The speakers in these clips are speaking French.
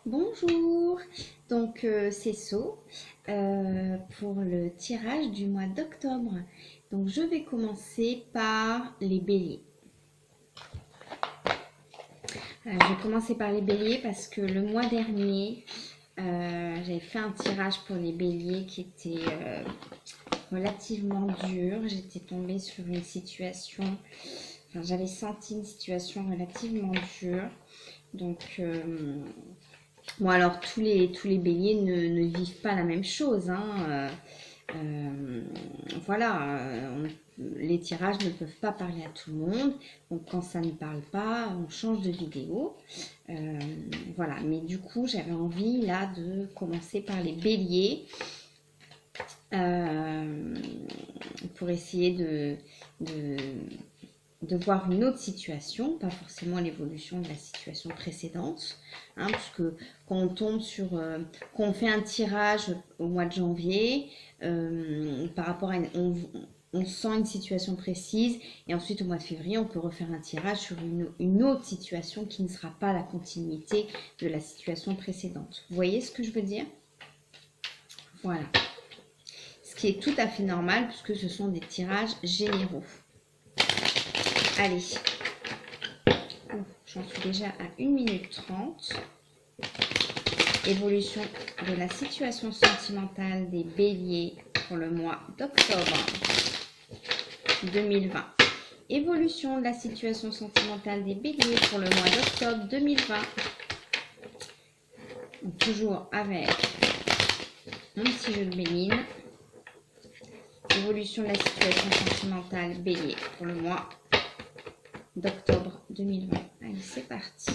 Bonjour, donc c'est So pour le tirage du mois d'octobre. Donc je vais commencer par les béliers. Je vais commencer par les béliers parce que le mois dernier, j'avais fait un tirage pour les béliers qui était relativement dur. J'étais tombée sur une situation, enfin, j'avais senti une situation relativement dure. Donc bon, alors tous les béliers ne vivent pas la même chose, hein. Voilà, les tirages ne peuvent pas parler à tout le monde. Donc quand ça ne parle pas, on change de vidéo. Voilà, mais du coup, j'avais envie là de commencer par les béliers pour essayer de voir une autre situation, pas forcément l'évolution de la situation précédente, hein, parce que quand on tombe sur, quand on fait un tirage au mois de janvier, par rapport à on sent une situation précise, et ensuite au mois de février, on peut refaire un tirage sur une autre situation qui ne sera pas la continuité de la situation précédente. Vous voyez ce que je veux dire? Voilà. Ce qui est tout à fait normal, puisque ce sont des tirages généraux. Allez, j'en suis déjà à 1 minute 30. Évolution de la situation sentimentale des béliers pour le mois d'octobre 2020. Évolution de la situation sentimentale des béliers pour le mois d'octobre 2020. Donc, toujours avec mon petit jeu de béline. Évolution de la situation sentimentale bélier pour le mois d'octobre 2020. Allez, c'est parti.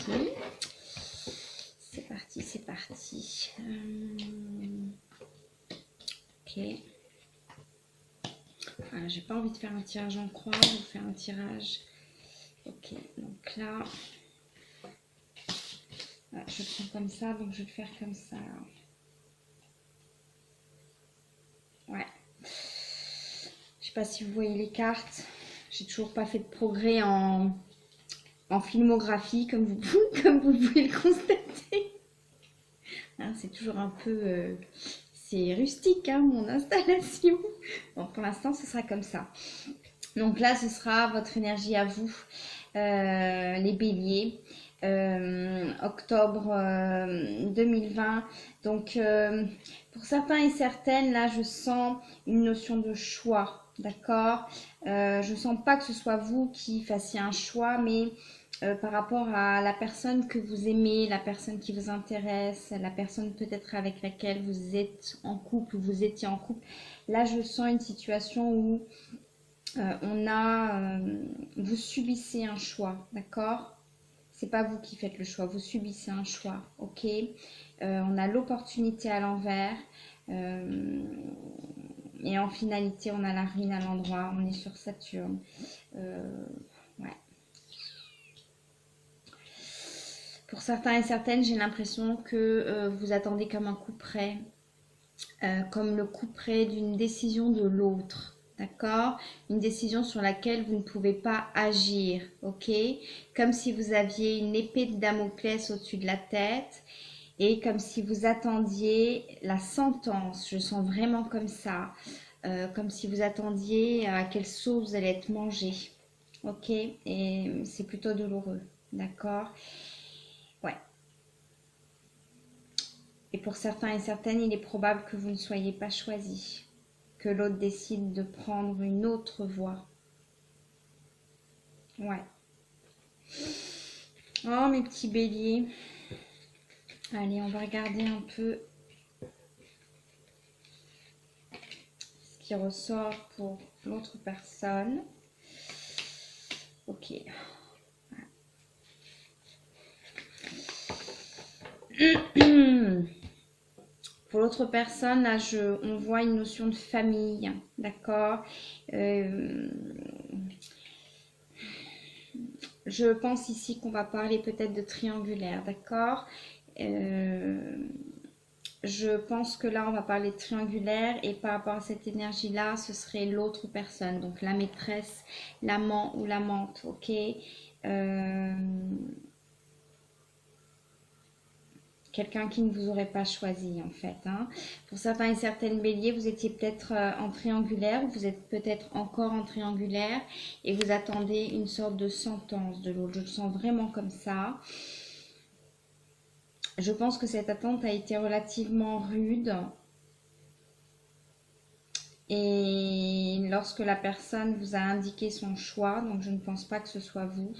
C'est parti, c'est parti. Ok. Voilà, j'ai pas envie de faire un tirage en croix, je vais faire un tirage. Ok, donc là, voilà, je prends comme ça, donc je vais le faire comme ça. Ouais. Je sais pas si vous voyez les cartes. J'ai toujours pas fait de progrès en filmographie, comme vous pouvez le constater. Hein, c'est toujours un peu... c'est rustique, hein, mon installation. Bon, pour l'instant, ce sera comme ça. Donc là, ce sera votre énergie à vous, les béliers. Octobre 2020. Donc, pour certains et certaines, là, je sens une notion de choix, d'accord? Je sens pas que ce soit vous qui fassiez un choix, mais par rapport à la personne que vous aimez, la personne qui vous intéresse, la personne peut-être avec laquelle vous êtes en couple ou vous étiez en couple. Là, je sens une situation où vous subissez un choix, d'accord? C'est pas vous qui faites le choix, vous subissez un choix, ok? On a l'opportunité à l'envers. Et en finalité, on a la ruine à l'endroit. On est sur Saturne. Ouais. Pour certains et certaines, j'ai l'impression que vous attendez comme un coup près, comme le coup près d'une décision de l'autre. D'accord? Une décision sur laquelle vous ne pouvez pas agir. Ok? Comme si vous aviez une épée de Damoclès au-dessus de la tête et comme si vous attendiez la sentence. Je sens vraiment comme ça. Comme si vous attendiez à quelle sauce vous allez être mangé. Ok? Et c'est plutôt douloureux. D'accord? Ouais. Et pour certains et certaines, il est probable que vous ne soyez pas choisi, que l'autre décide de prendre une autre voie. Ouais. Oh, mes petits béliers. Allez, on va regarder un peu ce qui ressort pour l'autre personne. Ok. Pour l'autre personne, là, on voit une notion de famille, d'accord? Je pense ici qu'on va parler peut-être de triangulaire, d'accord? Je pense que là, on va parler de triangulaire et par rapport à cette énergie-là, ce serait l'autre personne, donc la maîtresse, l'amant ou l'amante, ok? quelqu'un qui ne vous aurait pas choisi en fait. Hein. Pour certains et certaines béliers, vous étiez peut-être en triangulaire, vous êtes peut-être encore en triangulaire et vous attendez une sorte de sentence de l'autre. Je le sens vraiment comme ça. Je pense que cette attente a été relativement rude. Et lorsque la personne vous a indiqué son choix, donc je ne pense pas que ce soit vous,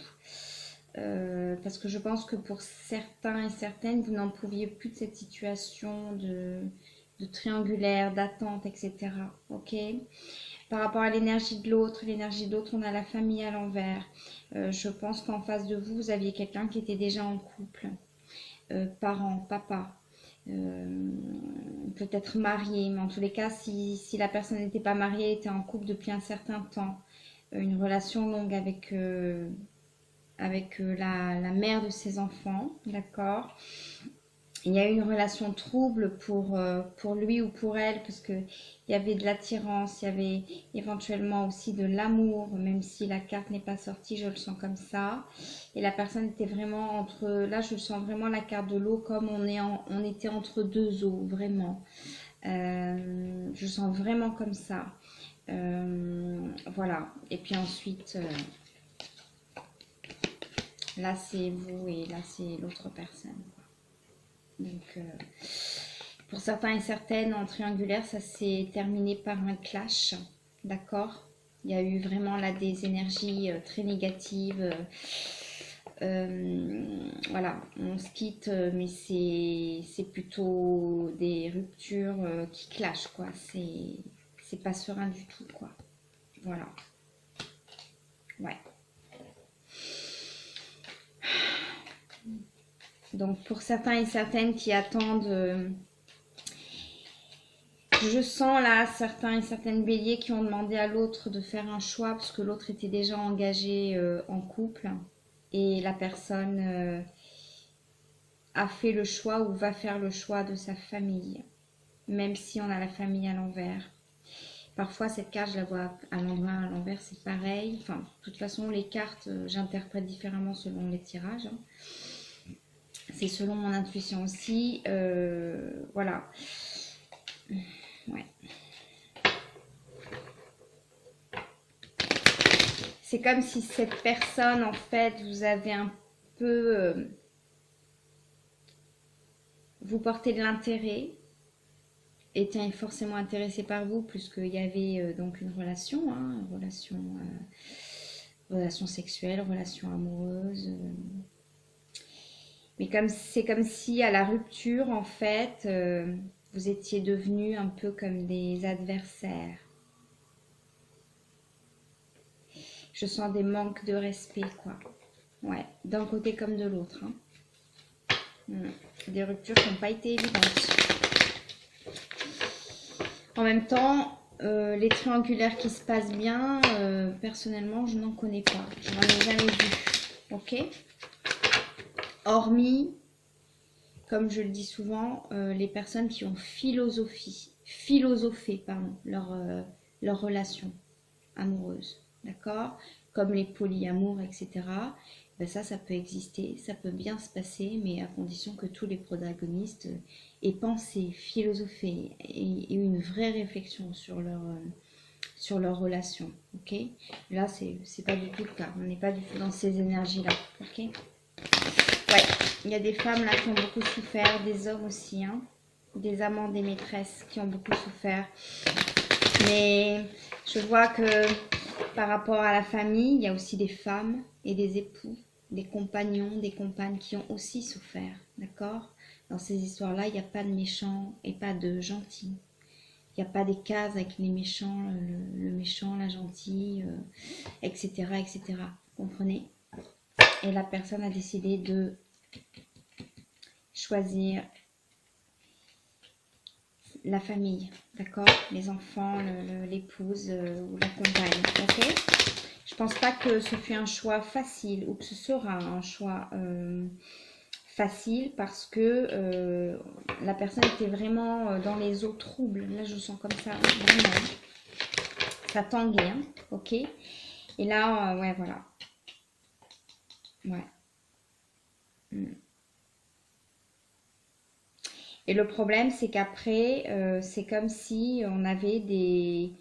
parce que je pense que pour certains et certaines, vous n'en pouviez plus de cette situation de triangulaire, d'attente, etc. Ok. Par rapport à l'énergie de l'autre, on a la famille à l'envers. Je pense qu'en face de vous, vous aviez quelqu'un qui était déjà en couple, parent, papa. Peut-être marié, mais en tous les cas, si la personne n'était pas mariée, était en couple depuis un certain temps, une relation longue avec, la mère de ses enfants, d'accord. Il y a eu une relation trouble pour lui ou pour elle, parce qu'il y avait de l'attirance, il y avait éventuellement aussi de l'amour, même si la carte n'est pas sortie, je le sens comme ça. Et la personne était vraiment entre, là je sens vraiment la carte de l'eau comme on était entre deux eaux, vraiment. Je sens vraiment comme ça. Voilà. Et puis ensuite, là c'est vous et là c'est l'autre personne. Donc, pour certains et certaines, en triangulaire, ça s'est terminé par un clash, d'accord. Il y a eu vraiment là des énergies très négatives. Voilà, on se quitte, mais c'est plutôt des ruptures qui clashent, quoi. C'est pas serein du tout, quoi. Voilà. Ouais. Donc, pour certains et certaines qui attendent... je sens là certains et certaines béliers qui ont demandé à l'autre de faire un choix parce que l'autre était déjà engagé en couple et la personne a fait le choix ou va faire le choix de sa famille, même si on a la famille à l'envers. Parfois cette carte je la vois à l'endroit, à l'envers c'est pareil. Enfin, de toute façon les cartes j'interprète différemment selon les tirages. Hein. C'est selon mon intuition aussi. Voilà. Ouais. C'est comme si cette personne, en fait, vous avez un peu... vous portez de l'intérêt, était forcément intéressé par vous, puisqu'il y avait donc une relation, hein, relation sexuelle, relation amoureuse. Mais c'est comme si à la rupture, en fait, vous étiez devenus un peu comme des adversaires. Je sens des manques de respect, quoi. Ouais, d'un côté comme de l'autre. Hein. Des ruptures qui n'ont pas été évidentes. En même temps, les triangulaires qui se passent bien, personnellement, je n'en connais pas. Je n'en ai jamais vu. Ok? Hormis, comme je le dis souvent, les personnes qui ont philosophé leur relation amoureuse. D'accord? Comme les polyamours, etc. Ben ça peut exister, ça peut bien se passer, mais à condition que tous les protagonistes aient pensé, philosophé et une vraie réflexion sur leur relation. Ok? Là, c'est pas du tout le cas. On n'est pas du tout dans ces énergies-là. Ok? Ouais, il y a des femmes là qui ont beaucoup souffert, des hommes aussi, hein, des amants, des maîtresses qui ont beaucoup souffert. Mais je vois que par rapport à la famille, il y a aussi des femmes et des époux, des compagnons, des compagnes qui ont aussi souffert, d'accord? Dans ces histoires-là, il n'y a pas de méchants et pas de gentils. Il n'y a pas des cases avec les méchants, le méchant, la gentille, etc., etc. Vous comprenez? Et la personne a décidé de choisir la famille, d'accord? Les enfants, l'épouse ou la compagne, ok? Je pense pas que ce fut un choix facile ou que ce sera un choix facile parce que la personne était vraiment dans les eaux troubles. Là, je sens comme ça, vraiment. Ça tanguait, hein, ok? Et là, ouais, voilà. Ouais. Et le problème, c'est qu'après, c'est comme si on avait des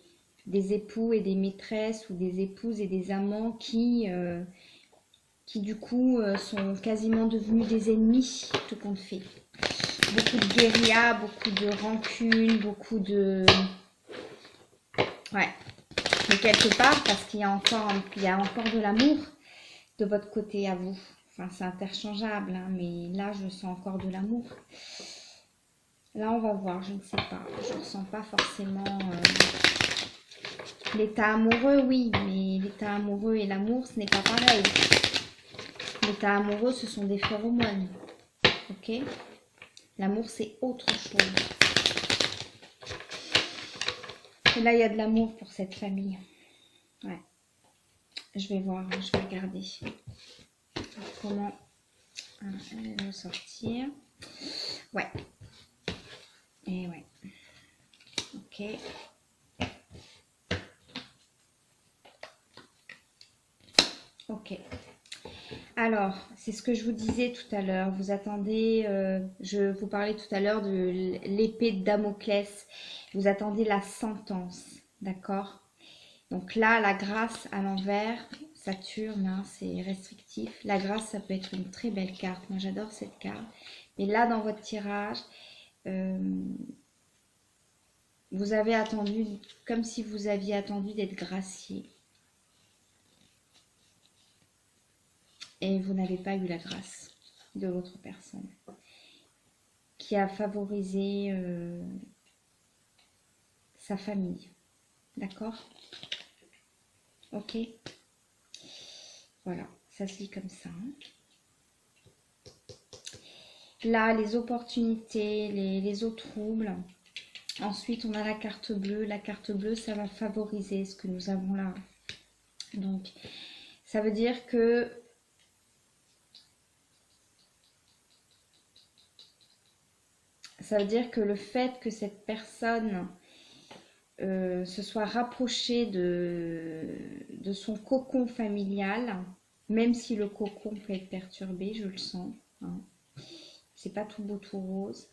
époux et des maîtresses ou des épouses et des amants qui du coup sont quasiment devenus des ennemis, tout compte fait. Beaucoup de guérilla, beaucoup de rancune, beaucoup de... Ouais. Mais quelque part, parce qu'il y a encore de l'amour de votre côté à vous. Enfin, c'est interchangeable, hein, mais là, je sens encore de l'amour. Là, on va voir, je ne sais pas. Je ne ressens pas forcément... L'état amoureux, oui, mais l'état amoureux et l'amour, ce n'est pas pareil. L'état amoureux, ce sont des phéromones. Ok? L'amour, c'est autre chose. Et là, il y a de l'amour pour cette famille. Ouais. Je vais voir, je vais regarder comment elle va sortir. Ouais. Et ouais. Ok. Ok. Alors, c'est ce que je vous disais tout à l'heure. Vous attendez, je vous parlais tout à l'heure de l'épée de Damoclès. Vous attendez la sentence, d'accord? Donc là, la grâce à l'envers, Saturne, hein, c'est restrictif. La grâce, ça peut être une très belle carte. Moi, j'adore cette carte. Mais là, dans votre tirage, vous avez attendu, comme si vous aviez attendu d'être gracié. Et vous n'avez pas eu la grâce de l'autre personne qui a favorisé sa famille. D'accord? Ok? Voilà, ça se lit comme ça. Là, les opportunités, les eaux troubles. Ensuite, on a la carte bleue. La carte bleue, ça va favoriser ce que nous avons là. Donc, ça veut dire que le fait que cette personne se soit rapprochée de son cocon familial, même si le cocon peut être perturbé, je le sens. Hein. C'est pas tout beau, tout rose.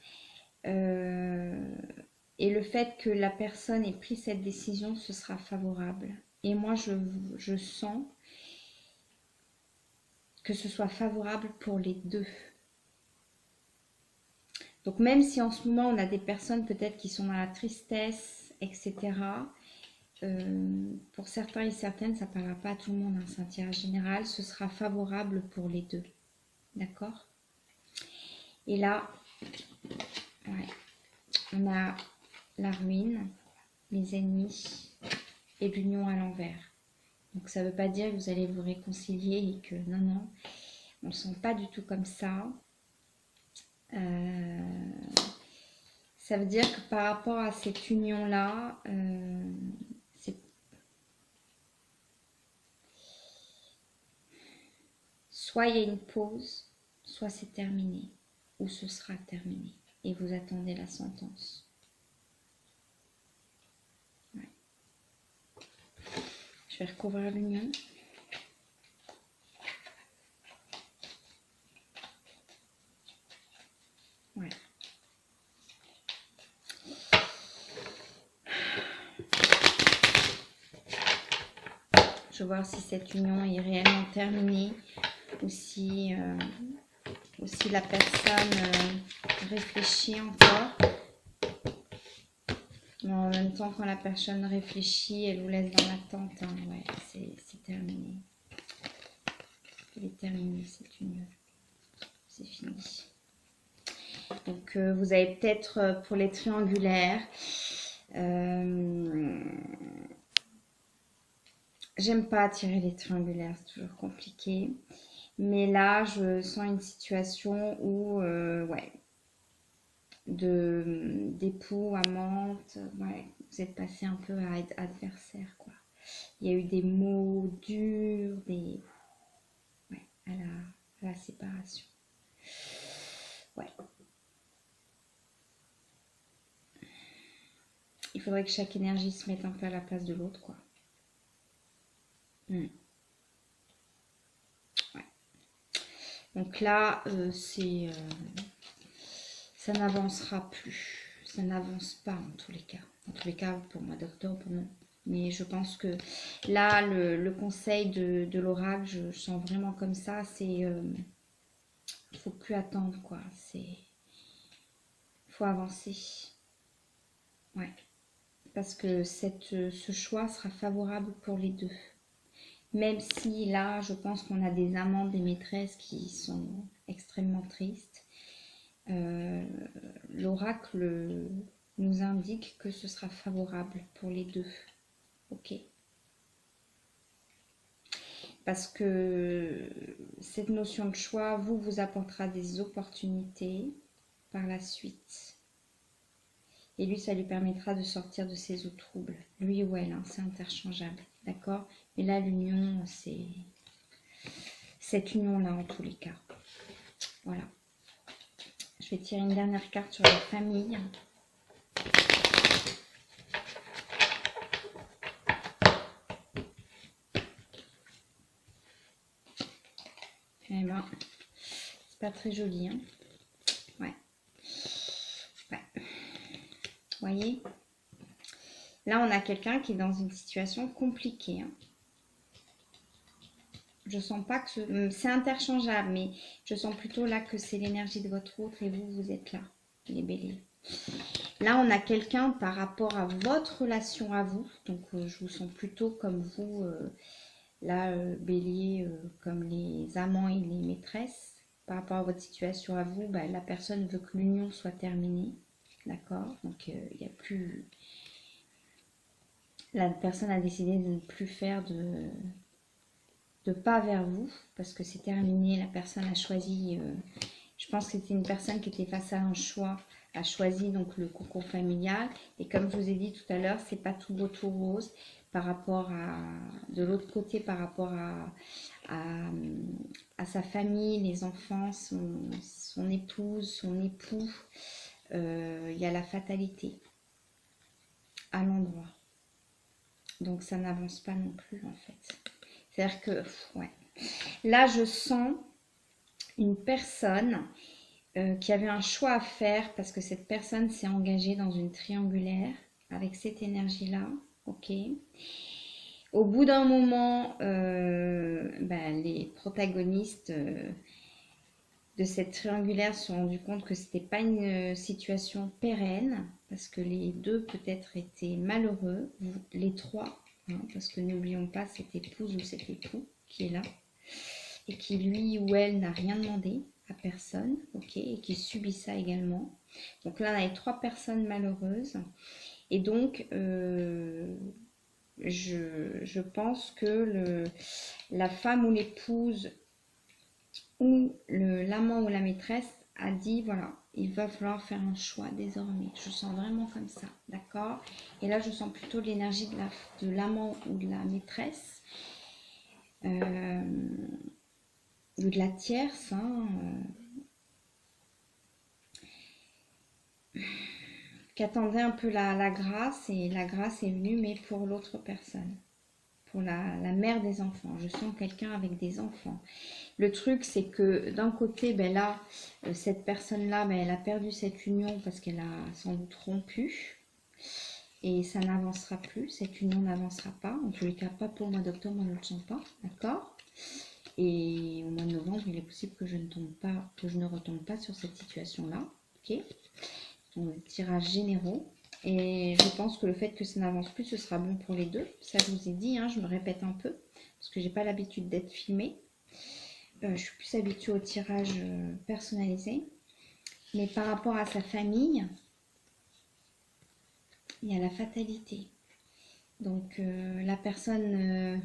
Et le fait que la personne ait pris cette décision, ce sera favorable. Et moi, je sens que ce soit favorable pour les deux. Donc même si en ce moment, on a des personnes peut-être qui sont dans la tristesse, etc., pour certains et certaines, ça ne parlera pas à tout le monde, hein, c'est un tirage général, ce sera favorable pour les deux. D'accord? Et là, ouais, on a la ruine, les ennemis et l'union à l'envers. Donc ça ne veut pas dire que vous allez vous réconcilier et que non, non, on ne le sent pas du tout comme ça. Ça veut dire que par rapport à cette union-là, soit il y a une pause, soit c'est terminé, ou ce sera terminé. Et vous attendez la sentence. Ouais. Je vais recouvrir l'union. Ouais. Je vais voir si cette union est réellement terminée ou si la personne réfléchit encore. Mais en même temps, quand la personne réfléchit, elle vous laisse dans l'attente. Hein. Ouais, c'est terminé. Elle est terminée cette union. C'est fini. Donc vous avez peut-être pour les triangulaires, j'aime pas tirer les triangulaires, c'est toujours compliqué. Mais là, je sens une situation où, ouais, d'époux, amante, ouais, vous êtes passé un peu à être adversaire, quoi. Il y a eu des mots durs, ouais, à la séparation. Ouais. Il faudrait que chaque énergie se mette un peu à la place de l'autre, quoi. Ouais. Donc là, ça n'avancera plus. Ça n'avance pas en tous les cas. En tous les cas, pour le mois d'octobre, non. Mais je pense que là, le conseil de l'oracle, je sens vraiment comme ça, c'est... faut plus attendre, quoi. C'est... faut avancer. Ouais. Parce que ce choix sera favorable pour les deux. Même si là, je pense qu'on a des amants, des maîtresses qui sont extrêmement tristes. L'oracle nous indique que ce sera favorable pour les deux. Ok. Parce que cette notion de choix vous apportera des opportunités par la suite. Et lui, ça lui permettra de sortir de ses eaux troubles. Lui ou elle, hein, c'est interchangeable. D'accord? Mais là, l'union, c'est cette union-là en tous les cas. Voilà. Je vais tirer une dernière carte sur la famille. Eh ben, c'est pas très joli, hein. Ouais. Ouais. Vous voyez? Là, on a quelqu'un qui est dans une situation compliquée, hein. Je sens pas que c'est interchangeable, mais je sens plutôt là que c'est l'énergie de votre autre et vous, vous êtes là, les béliers. Là, on a quelqu'un par rapport à votre relation à vous. Donc, je vous sens plutôt comme vous, là, bélier, comme les amants et les maîtresses. Par rapport à votre situation à vous, bah, la personne veut que l'union soit terminée. D'accord? Donc, il n'y a plus... La personne a décidé de ne plus faire de pas vers vous, parce que c'est terminé, la personne a choisi, je pense que c'était une personne qui était face à un choix, a choisi donc le cocon familial, et comme je vous ai dit tout à l'heure, c'est pas tout beau tout rose, par rapport à, de l'autre côté, par rapport à sa famille, les enfants, son épouse, son époux, il y a la fatalité à l'endroit, donc ça n'avance pas non plus en fait. C'est-à-dire que, ouais. Là, je sens une personne qui avait un choix à faire parce que cette personne s'est engagée dans une triangulaire avec cette énergie-là. Ok. Au bout d'un moment, ben, les protagonistes de cette triangulaire se sont rendus compte que c'était pas une situation pérenne parce que les deux peut-être étaient malheureux, les trois. Hein, parce que n'oublions pas cette épouse ou cet époux qui est là et qui lui ou elle n'a rien demandé à personne, ok, et qui subit ça également. Donc là on a les trois personnes malheureuses et donc je pense que la femme ou l'épouse ou l'amant ou la maîtresse a dit voilà, il va falloir faire un choix désormais. Je sens vraiment comme ça, d'accord? Et là, je sens plutôt l'énergie de l'amant ou de la maîtresse, ou de la tierce, hein, qui attendait un peu la grâce, et la grâce est venue, mais pour l'autre personne, pour la mère des enfants. Je sens quelqu'un avec des enfants. Le truc, c'est que d'un côté, ben là, cette personne-là, ben, elle a perdu cette union parce qu'elle a sans doute rompu. Et ça n'avancera plus, cette union n'avancera pas. En tous les cas, pas pour le mois d'octobre, moi je ne le sens pas. D'accord? Et au mois de novembre, il est possible que je ne retombe pas sur cette situation-là. Ok? Donc, tirages généraux. Et je pense que le fait que ça n'avance plus, ce sera bon pour les deux. Ça, je vous ai dit, hein, je me répète un peu, parce que j'ai pas l'habitude d'être filmée. Je suis plus habituée au tirage personnalisé. Mais par rapport à sa famille, il y a la fatalité. Donc la personne,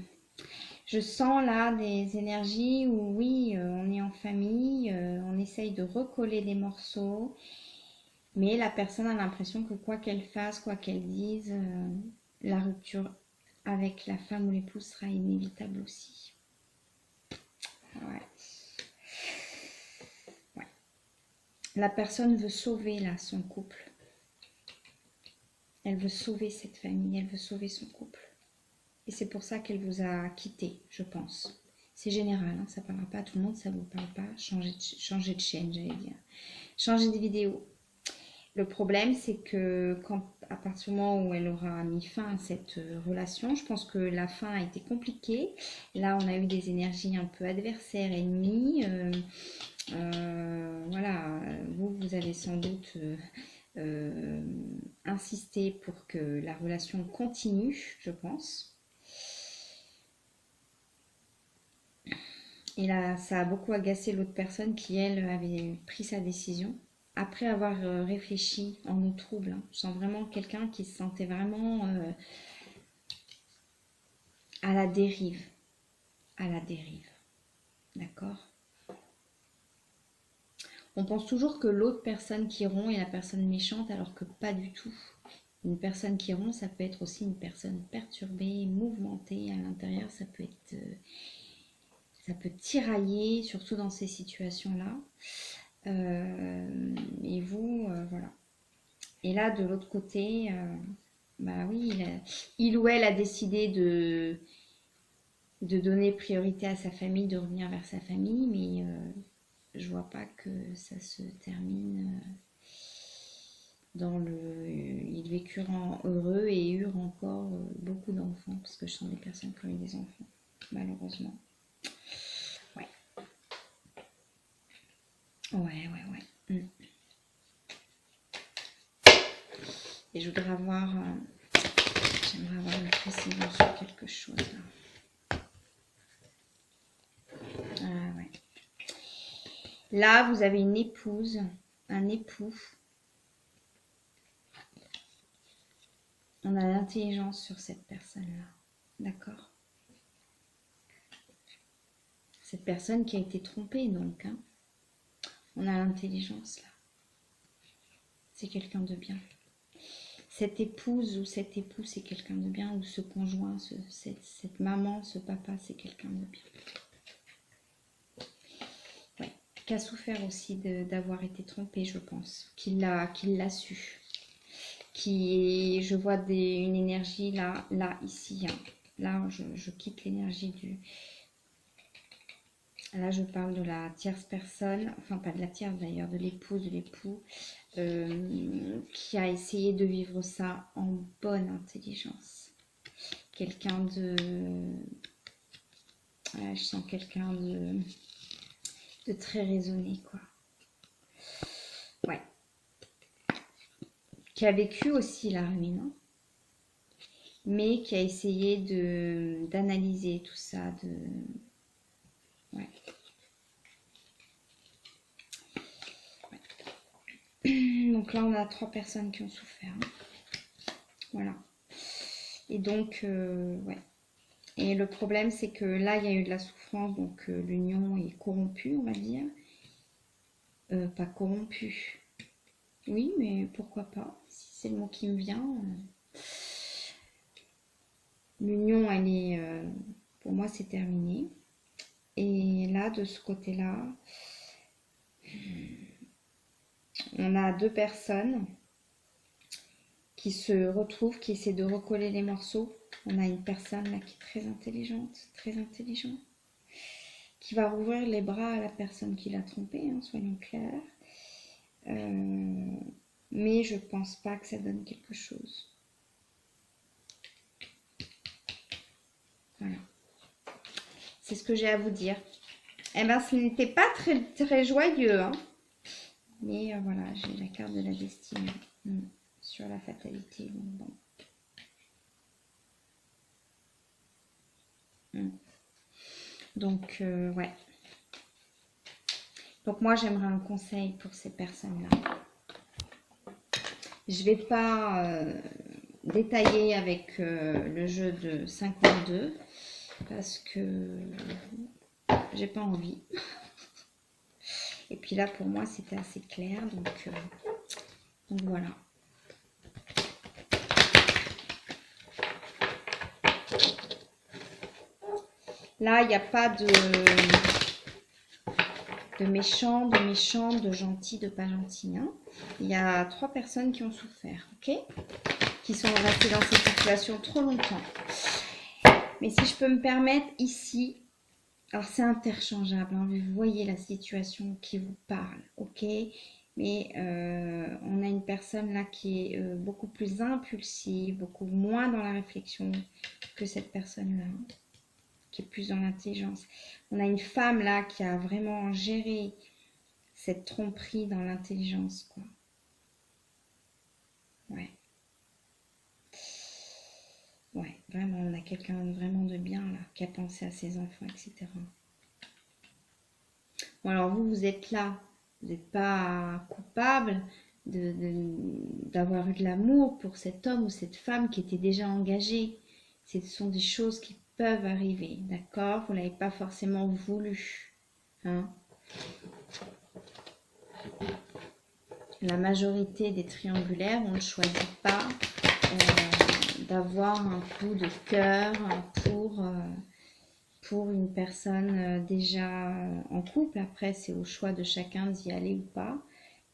je sens là des énergies où oui, on est en famille, on essaye de recoller des morceaux. Mais la personne a l'impression que quoi qu'elle fasse, quoi qu'elle dise, la rupture avec la femme ou l'épouse sera inévitable aussi. Ouais. La personne veut sauver là son couple. Elle veut sauver cette famille, elle veut sauver son couple. Et c'est pour ça qu'elle vous a quitté, je pense. C'est général, hein, ça ne parlera pas à tout le monde, ça ne vous parle pas. Changez de chaîne, j'allais dire. Changez de vidéo. Le problème, c'est que à partir du moment où elle aura mis fin à cette relation, je pense que la fin a été compliquée. Là, on a eu des énergies un peu adversaires, ennemies. Voilà, vous avez sans doute insisté pour que la relation continue, je pense. Et là, ça a beaucoup agacé l'autre personne qui, elle, avait pris sa décision. Après avoir réfléchi en eau trouble, hein. Je sens vraiment quelqu'un qui se sentait vraiment à la dérive. À la dérive. D'accord? On pense toujours que l'autre personne qui rompt est la personne méchante, alors que pas du tout. Une personne qui rompt, ça peut être aussi une personne perturbée, mouvementée à l'intérieur. Ça peut être... ça peut tirailler, surtout dans ces situations-là. Et vous, voilà. Et là, de l'autre côté, bah oui, il ou elle a décidé de donner priorité à sa famille, de revenir vers sa famille, mais je vois pas que ça se termine dans le... Ils vécurent heureux et eurent encore beaucoup d'enfants, parce que je sens des personnes qui ont eu des enfants, malheureusement. Ouais. Ouais. Et je voudrais avoir... j'aimerais avoir une précision sur quelque chose, là. Ah ouais. Là, vous avez une épouse, un époux. On a l'intelligence sur cette personne-là. D'accord? Cette personne qui a été trompée, donc. Hein. On a l'intelligence, là. C'est quelqu'un de bien. Cette épouse ou cet époux, c'est quelqu'un de bien. Ou ce conjoint, cette maman, ce papa, c'est quelqu'un de bien. Ouais. Qui a souffert aussi d'avoir été trompé, je pense. Qu'il l'a su. Qui, je vois une énergie là, ici. Hein. Là, je quitte l'énergie du... Là, je parle de la tierce personne, enfin pas de la tierce d'ailleurs, de l'épouse, de l'époux, qui a essayé de vivre ça en bonne intelligence. Quelqu'un de... Voilà, je sens quelqu'un de très raisonné, quoi. Ouais. Qui a vécu aussi la ruine, hein, mais qui a essayé d'analyser tout ça, ouais. Donc là, on a 3 personnes qui ont souffert. Hein. Voilà. Et donc, ouais. Et le problème, c'est que là, il y a eu de la souffrance, donc l'union est corrompue, on va dire. Pas corrompue. Oui, mais pourquoi pas, si c'est le mot qui me vient. L'union, elle est... pour moi, c'est terminé. Et là, de ce côté-là, on a 2 personnes qui se retrouvent, qui essaient de recoller les morceaux. On a une personne là qui est très intelligente, qui va rouvrir les bras à la personne qui l'a trompée, hein, soyons clairs. Mais je pense pas que ça donne quelque chose. Voilà. C'est ce que j'ai à vous dire. Eh bien, ce n'était pas très, très joyeux, hein. Mais voilà, j'ai la carte de la destinée sur la fatalité. Bon. Donc, ouais. Donc, moi, j'aimerais un conseil pour ces personnes-là. Je vais pas détailler avec le jeu de 52 parce que j'ai pas envie. Et puis là, pour moi, c'était assez clair. Donc voilà. Là, il n'y a pas de méchant, de méchant, de gentil, de pas gentil. Hein. Il y a 3 personnes qui ont souffert, ok? Qui sont restées dans cette situation trop longtemps. Mais si je peux me permettre, ici, alors c'est interchangeable, hein, vous voyez la situation qui vous parle, ok? Mais on a une personne là qui est beaucoup plus impulsive, beaucoup moins dans la réflexion que cette personne-là, qui est plus dans l'intelligence. On a une femme là qui a vraiment géré cette tromperie dans l'intelligence, quoi. Ouais. Ouais, vraiment, on a quelqu'un vraiment de bien là, qui a pensé à ses enfants, etc. Bon, alors vous êtes là, vous n'êtes pas coupable d'avoir eu de l'amour pour cet homme ou cette femme qui était déjà engagée. Ce sont des choses qui peuvent arriver, d'accord? Vous ne l'avez pas forcément voulu, hein? La majorité des triangulaires, on ne choisit pas d'avoir un coup de cœur pour une personne déjà en couple. Après, c'est au choix de chacun d'y aller ou pas.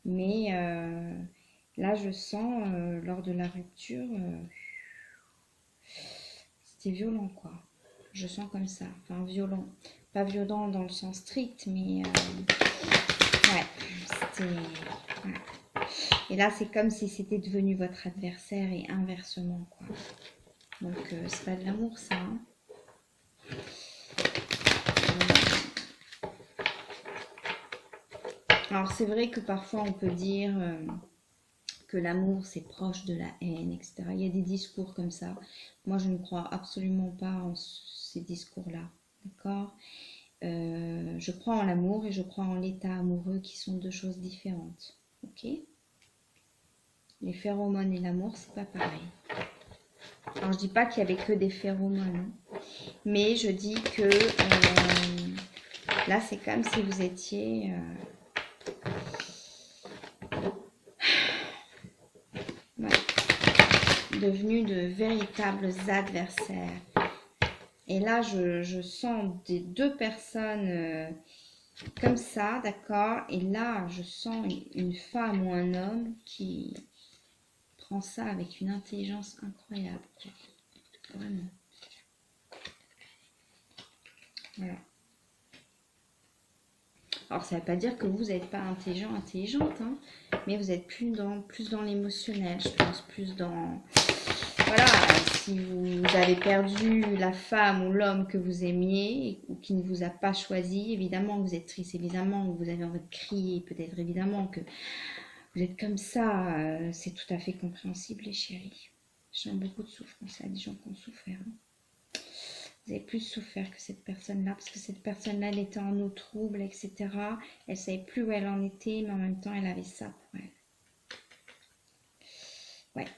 Mais là, je sens, lors de la rupture, c'était violent, quoi. Je sens comme ça. Enfin, violent. Pas violent dans le sens strict, mais ouais, c'était... Ouais. Et là, c'est comme si c'était devenu votre adversaire et inversement, quoi. Donc, c'est pas de l'amour, ça, hein. Alors, c'est vrai que parfois, on peut dire que l'amour, c'est proche de la haine, etc. Il y a des discours comme ça. Moi, je ne crois absolument pas en ces discours-là, d'accord? Je crois en l'amour et je crois en l'état amoureux qui sont deux choses différentes, ok? Les phéromones et l'amour, c'est pas pareil. Alors, je dis pas qu'il y avait que des phéromones, hein, mais je dis que là, c'est comme si vous étiez devenus de véritables adversaires. Et là, je sens des deux personnes comme ça, d'accord? Et là, je sens une femme ou un homme qui prend ça avec une intelligence incroyable, quoi. Vraiment. Voilà. Alors, ça ne veut pas dire que vous n'êtes pas intelligente, hein, mais vous êtes plus dans l'émotionnel, je pense, plus dans... Voilà, si vous avez perdu la femme ou l'homme que vous aimiez ou qui ne vous a pas choisi, évidemment que vous êtes triste, évidemment que vous avez envie de crier, peut-être évidemment que vous êtes comme ça, c'est tout à fait compréhensible, les chéris. Je sens beaucoup de souffrance, il y a des gens qui ont souffert, hein. Vous avez plus souffert que cette personne-là, parce que cette personne-là, elle était en eau trouble, etc. Elle ne savait plus où elle en était, mais en même temps, elle avait ça pour elle. Ouais.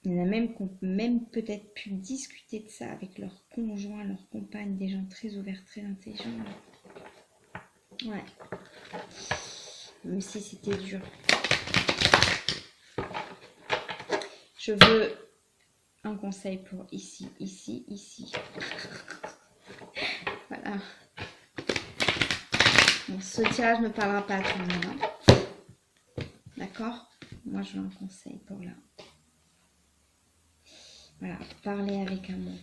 Il y en a même qui ont même peut-être pu discuter de ça avec leur conjoint, leur compagne, des gens très ouverts, très intelligents. Ouais. Même si c'était dur. Je veux un conseil pour ici, ici, ici. Voilà. Bon, ce tirage ne parlera pas à tout le monde, hein. D'accord? Moi, je veux un conseil pour là. Voilà, parler avec amour.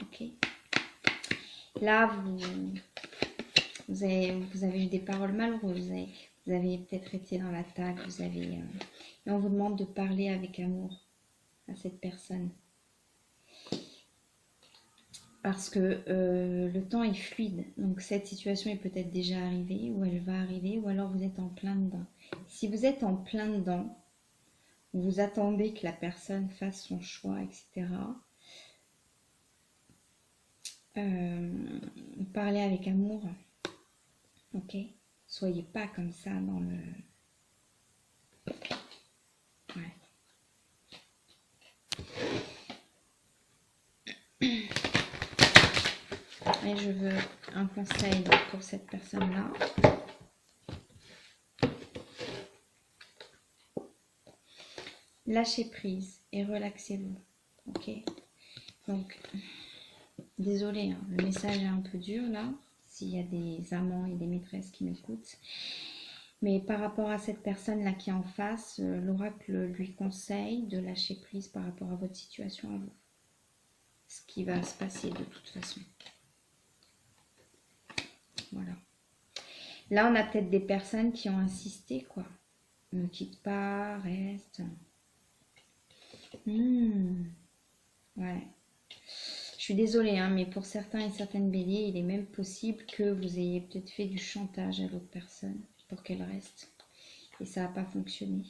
Ok? Là, vous avez eu des paroles malheureuses. Vous avez peut-être été dans l'attaque. Et on vous demande de parler avec amour à cette personne. Parce que le temps est fluide. Donc, cette situation est peut-être déjà arrivée, ou elle va arriver, ou alors vous êtes en plein dedans. Si vous êtes en plein dedans, vous attendez que la personne fasse son choix, etc. Parlez avec amour, ok? Soyez pas comme ça dans le... Ouais. Et je veux un conseil pour cette personne-là. Lâchez prise et relaxez-vous, ok? Donc, désolée, hein, le message est un peu dur là, s'il y a des amants et des maîtresses qui m'écoutent. Mais par rapport à cette personne-là qui est en face, l'oracle lui conseille de lâcher prise par rapport à votre situation à vous. Ce qui va se passer de toute façon. Voilà. Là, on a peut-être des personnes qui ont insisté, quoi. Ne quitte pas, reste. Ouais. Je suis désolée, hein, mais pour certains et certaines béliers, il est même possible que vous ayez peut-être fait du chantage à l'autre personne pour qu'elle reste. Et ça n'a pas fonctionné.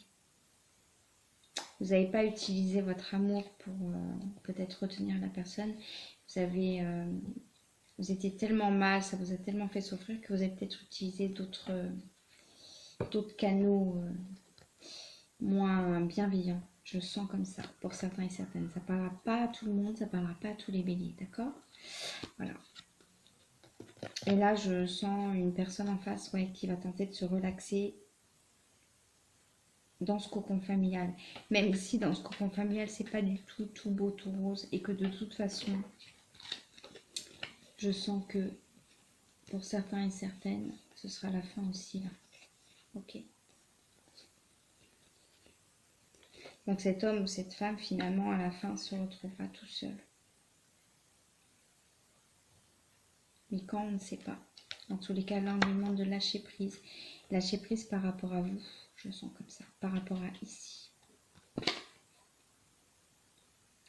Vous n'avez pas utilisé votre amour pour peut-être retenir la personne. Vous étiez tellement mal, ça vous a tellement fait souffrir que vous avez peut-être utilisé d'autres canaux moins bienveillants. Je le sens comme ça, pour certains et certaines. Ça ne parlera pas à tout le monde, ça ne parlera pas à tous les béliers, d'accord? Voilà. Et là, je sens une personne en face, ouais, qui va tenter de se relaxer dans ce cocon familial. Même si dans ce cocon familial, c'est pas du tout tout beau, tout rose, et que de toute façon, je sens que pour certains et certaines, ce sera la fin aussi, là. Ok. Donc cet homme ou cette femme, finalement, à la fin, se retrouvera tout seul. Mais quand, on ne sait pas. Dans tous les cas, là, on lui demande de lâcher prise. Lâcher prise par rapport à vous, je sens comme ça, par rapport à ici.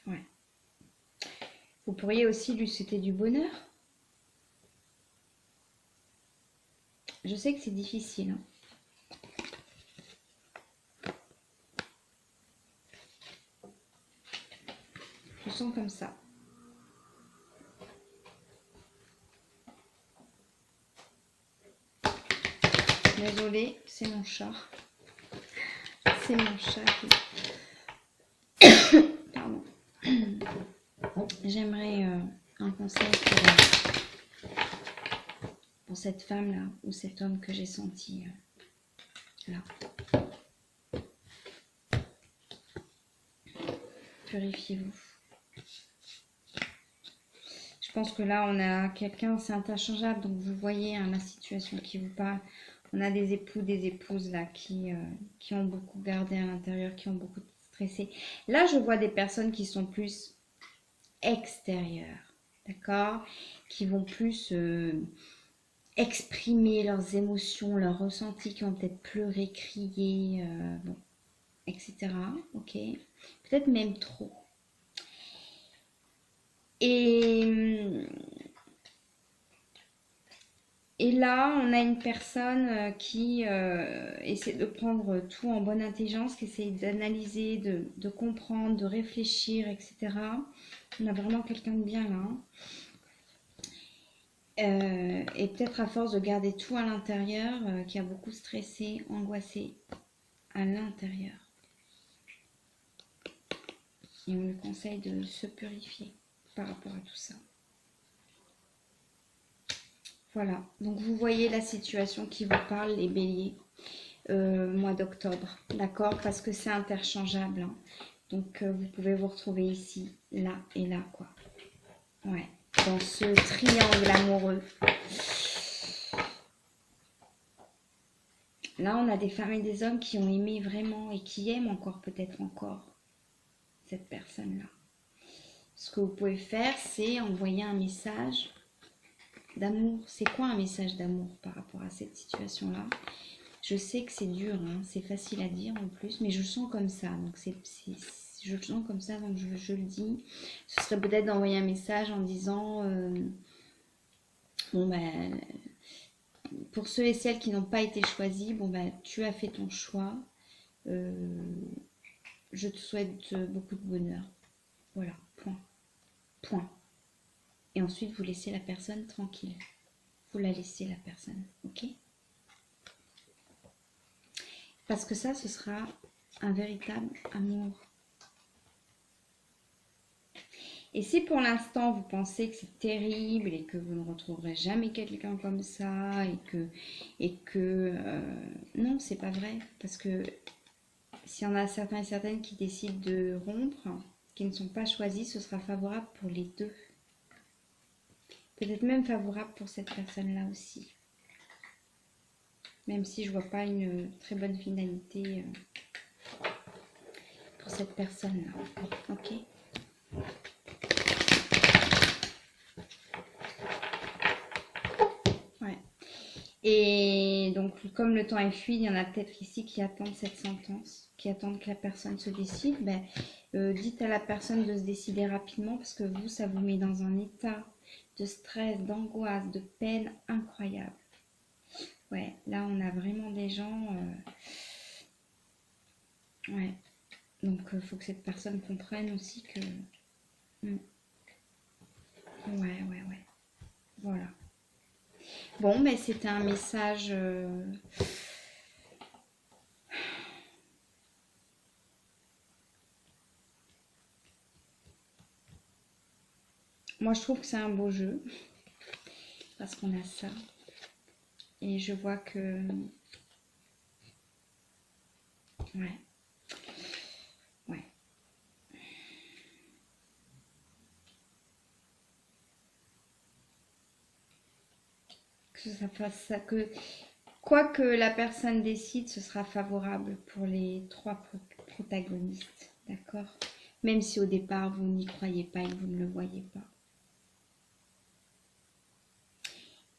Ouais. Vous pourriez aussi lui souhaiter du bonheur. Je sais que c'est difficile, hein. Je sens comme ça. Désolée, c'est mon chat. C'est mon chat qui... Pardon. J'aimerais un conseil pour cette femme-là ou cet homme que j'ai senti là. Purifiez-vous. Je pense que là, on a quelqu'un, c'est interchangeable. Donc, vous voyez hein, la situation qui vous parle. On a des époux, des épouses là qui ont beaucoup gardé à l'intérieur, qui ont beaucoup stressé. Là, je vois des personnes qui sont plus extérieures, d'accord? Qui vont plus exprimer leurs émotions, leurs ressentis, qui vont peut-être pleurer, crier, bon, etc. Ok? Peut-être même trop. Et là, on a une personne qui essaie de prendre tout en bonne intelligence, qui essaie d'analyser, de comprendre, de réfléchir, etc. On a vraiment quelqu'un de bien là. Et peut-être à force de garder tout à l'intérieur, qui a beaucoup stressé, angoissé à l'intérieur. Et on lui conseille de se purifier par rapport à tout ça. Voilà, donc vous voyez la situation qui vous parle, les béliers, mois d'octobre, d'accord? Parce que c'est interchangeable, hein. Donc vous pouvez vous retrouver ici, là et là, quoi. Ouais, dans ce triangle amoureux. Là, on a des femmes et des hommes qui ont aimé vraiment et qui aiment encore, peut-être encore, cette personne-là. Ce que vous pouvez faire, c'est envoyer un message d'amour. C'est quoi un message d'amour par rapport à cette situation-là? Je sais que c'est dur, hein, c'est facile à dire en plus, mais je le sens comme ça. Donc je le sens comme ça, donc je le dis. Ce serait peut-être d'envoyer un message en disant bon ben, pour ceux et celles qui n'ont pas été choisis, bon ben, tu as fait ton choix. Je te souhaite beaucoup de bonheur. Voilà, point. Point. Et ensuite, vous laissez la personne tranquille. Vous la laissez, la personne, ok? Parce que ça, ce sera un véritable amour. Et si pour l'instant, vous pensez que c'est terrible et que vous ne retrouverez jamais quelqu'un comme ça et que non, c'est pas vrai. Parce que s'il y en a certains et certaines qui décident de rompre, qui ne sont pas choisis, ce sera favorable pour les deux. Peut-être même favorable pour cette personne-là aussi. Même si je vois pas une très bonne finalité pour cette personne-là. Ok? Ouais. Et donc comme le temps est fluide, il y en a peut-être ici qui attendent cette sentence, qui attendent que la personne se décide. Ben, dites à la personne de se décider rapidement parce que vous, ça vous met dans un état de stress, d'angoisse, de peine incroyable. Ouais, là, on a vraiment des gens... ouais, donc il faut que cette personne comprenne aussi que... Ouais. Voilà. Bon, mais c'était un message... Moi, je trouve que c'est un beau jeu. Parce qu'on a ça. Et je vois que... Ouais. Que ça fasse ça, que quoi que la personne décide, ce sera favorable pour les trois protagonistes, d'accord? Même si au départ vous n'y croyez pas et que vous ne le voyez pas.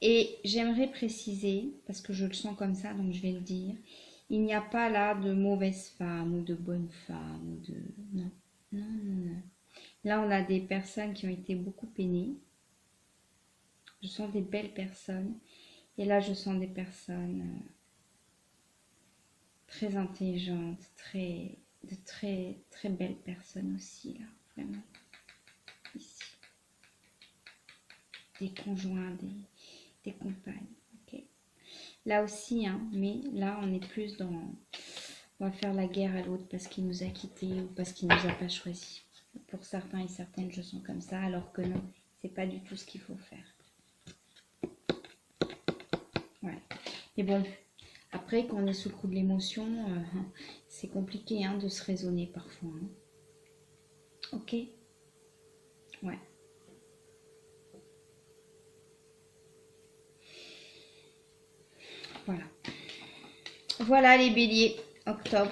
Et j'aimerais préciser, parce que je le sens comme ça, donc je vais le dire, il n'y a pas là de mauvaise femme ou de bonne femme ou de... Non, non. Là, on a des personnes qui ont été beaucoup peinées. Je sens des belles personnes. Et là, je sens des personnes très intelligentes, de très belles personnes aussi, là, vraiment. Ici. Des conjoints, des compagnes, ok. Là aussi, hein, mais là, on est plus dans... On va faire la guerre à l'autre parce qu'il nous a quittés ou parce qu'il nous a pas choisi. Pour certains et certaines, je sens comme ça, alors que non, c'est pas du tout ce qu'il faut faire. Ouais. Mais bon, après, quand on est sous le coup de l'émotion, c'est compliqué hein, de se raisonner parfois. Hein. Ok. Ouais. Voilà. Voilà les béliers, octobre.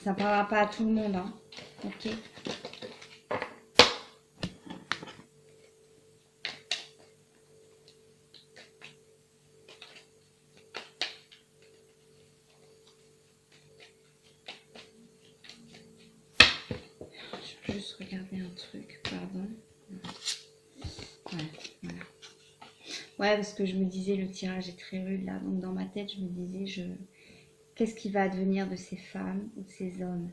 Ça ne parlera pas à tout le monde. Hein. Ok. Je vais juste regarder un truc, pardon. Ouais, voilà. Ouais, parce que je me disais, le tirage est très rude là. Donc dans ma tête, je me disais, qu'est-ce qui va advenir de ces femmes ou de ces hommes?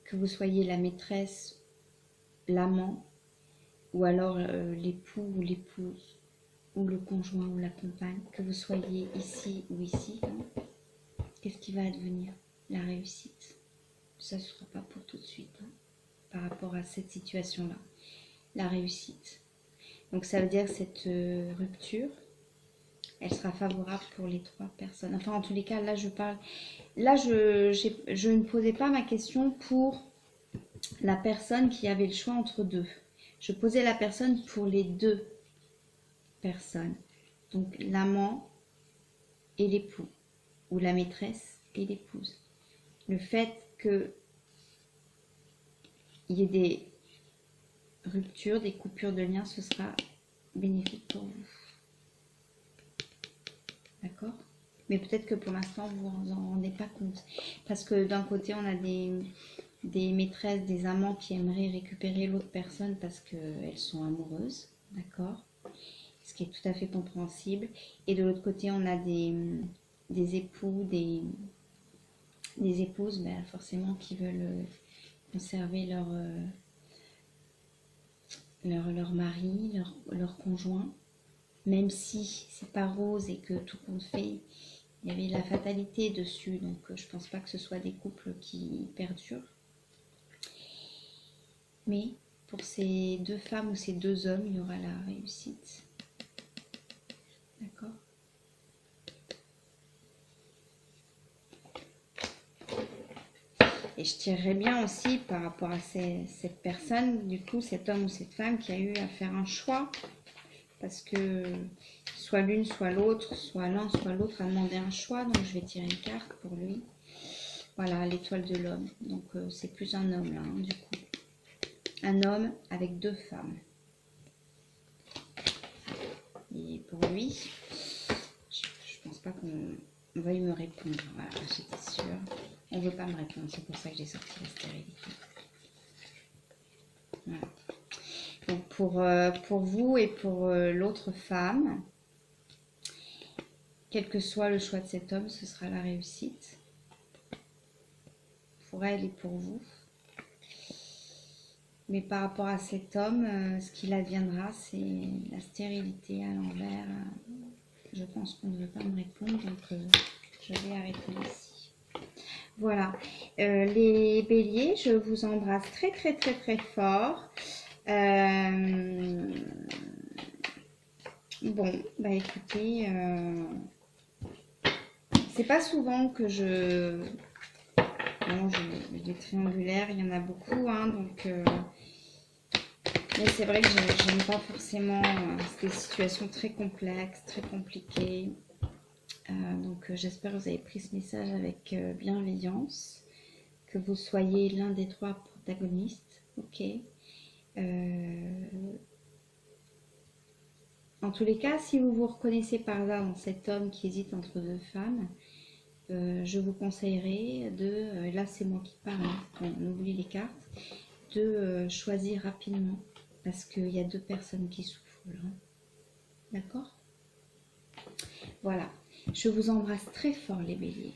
Que vous soyez la maîtresse, l'amant, ou alors l'époux ou l'épouse, ou le conjoint ou la compagne, que vous soyez ici ou ici, hein, qu'est-ce qui va advenir? La réussite. Ça ne sera pas pour tout de suite, hein, par rapport à cette situation-là. La réussite. Donc ça veut dire cette rupture, elle sera favorable pour les trois personnes. Enfin, en tous les cas, là, je parle... Là, je ne posais pas ma question pour la personne qui avait le choix entre deux. Je posais la personne pour les deux personnes. Donc, l'amant et l'époux. Ou la maîtresse et l'épouse. Le fait qu'il y ait des ruptures, des coupures de liens, ce sera bénéfique pour vous. D'accord? Mais peut-être que pour l'instant, vous ne vous en rendez pas compte. Parce que d'un côté, on a des maîtresses, des amants qui aimeraient récupérer l'autre personne parce qu'elles sont amoureuses. D'accord? Ce qui est tout à fait compréhensible. Et de l'autre côté, on a des époux, des épouses, ben, forcément, qui veulent conserver leur mari, leur conjoint. Même si c'est pas rose et que tout compte fait, il y avait la fatalité dessus, donc je pense pas que ce soit des couples qui perdurent. Mais pour ces deux femmes ou ces deux hommes, il y aura la réussite. D'accord? Et je tirerais bien aussi par rapport à cette personne, du coup, cet homme ou cette femme qui a eu à faire un choix. Parce que soit l'une, soit l'autre, soit l'un, soit l'autre a demandé un choix. Donc je vais tirer une carte pour lui. Voilà, l'étoile de l'homme. Donc c'est plus un homme là, hein, du coup. Un homme avec deux femmes. Et pour lui, je pense pas qu'on veuille me répondre. Voilà, j'étais sûre. On veut pas me répondre, c'est pour ça que j'ai sorti la stérilité. Voilà. Donc pour vous et pour l'autre femme, quel que soit le choix de cet homme, ce sera la réussite. Pour elle et pour vous. Mais par rapport à cet homme, ce qu'il adviendra, c'est la stérilité à l'envers. Je pense qu'on ne veut pas me répondre, donc je vais arrêter ici. Voilà. Les béliers, je vous embrasse très très très très fort. Bon, bah écoutez, c'est pas souvent que je... Bon, des triangulaires, il y en a beaucoup, hein, donc... Mais c'est vrai que j'aime pas forcément... c'est des situations très complexes, très compliquées. Donc j'espère que vous avez pris ce message avec bienveillance. Que vous soyez l'un des 3 protagonistes. Ok. En tous les cas, si vous vous reconnaissez par là dans cet homme qui hésite entre 2 femmes, je vous conseillerais de, là c'est moi qui parle, hein, on oublie les cartes, de choisir rapidement parce qu'il y a 2 personnes qui souffrent là. D'accord? Voilà, je vous embrasse très fort les béliers.